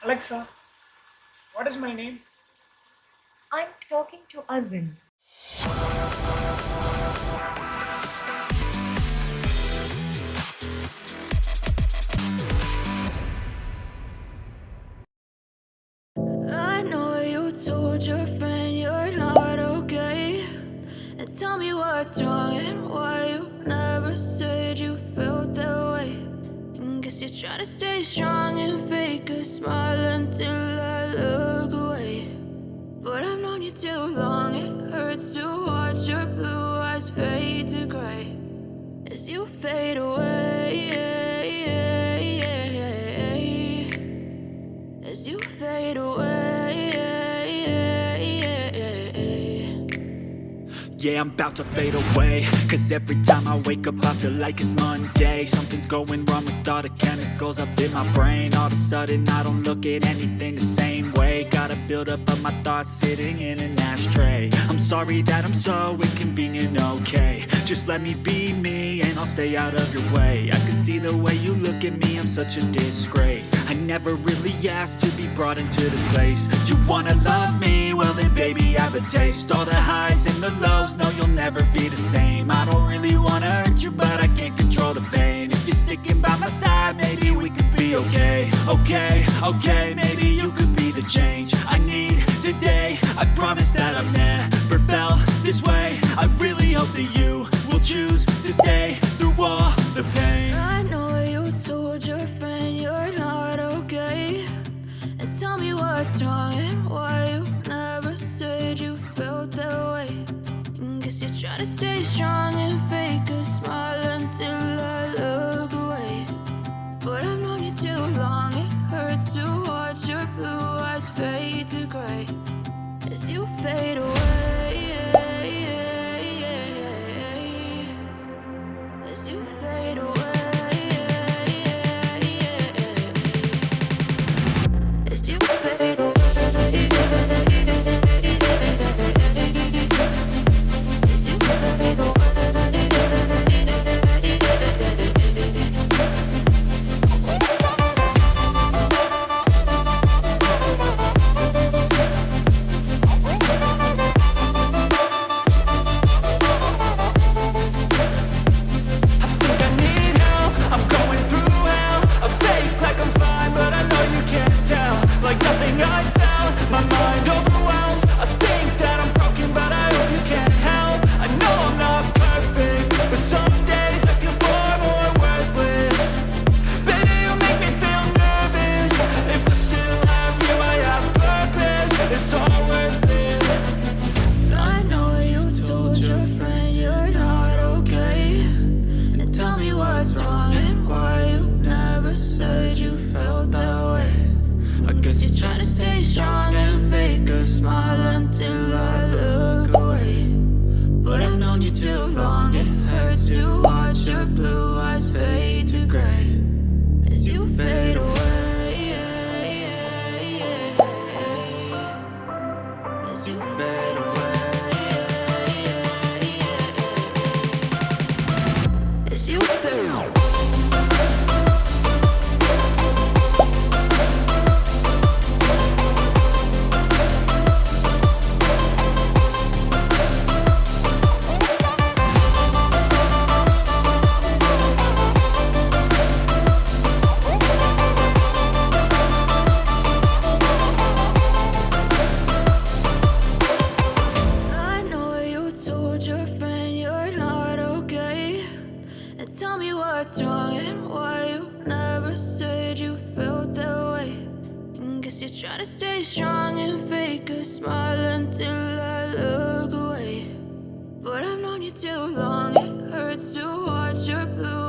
Alexa, what is my name? I'm talking to Arvind. I know you told your friend you're not okay. And tell me what's wrong and why you never said you felt that way. And guess you're trying to stay strong and fake a smile until I look away. But I've known you too long, it hurts to watch your blue eyes fade to gray as you fade away. As you fade away. Yeah, I'm about to fade away, cause every time I wake up I feel like it's Monday. Something's going wrong with all the chemicals up in my brain. All of a sudden I don't look at anything the same way. Gotta build up of my thoughts sitting in an ashtray. I'm sorry that I'm so inconvenient, okay. Just let me be me and I'll stay out of your way. I can see the way you look at me, I'm such a disgrace. I never really asked to be brought into this place. You wanna love me? Well then baby have a taste. All the highs and the lows, no you'll never be the same. I don't really wanna hurt you but I can't control the pain. If you're sticking by my side, maybe we could be okay. Okay, maybe you could be the change I need today. I promise that I've never felt this way. I really hope that you will choose to stay through all the pain. I know you told your friend you're not okay. And tell me what's wrong and why you never said you felt that way. And guess you're trying to stay strong and fake a smile until I look away. But I've known you too long, it hurts to watch your blue eyes fade to gray as you fade away. As you fade away. As you fade away. As you fade away. Try to stay strong and fake a smile until I look away. But I've known you too long, it hurts to watch your blue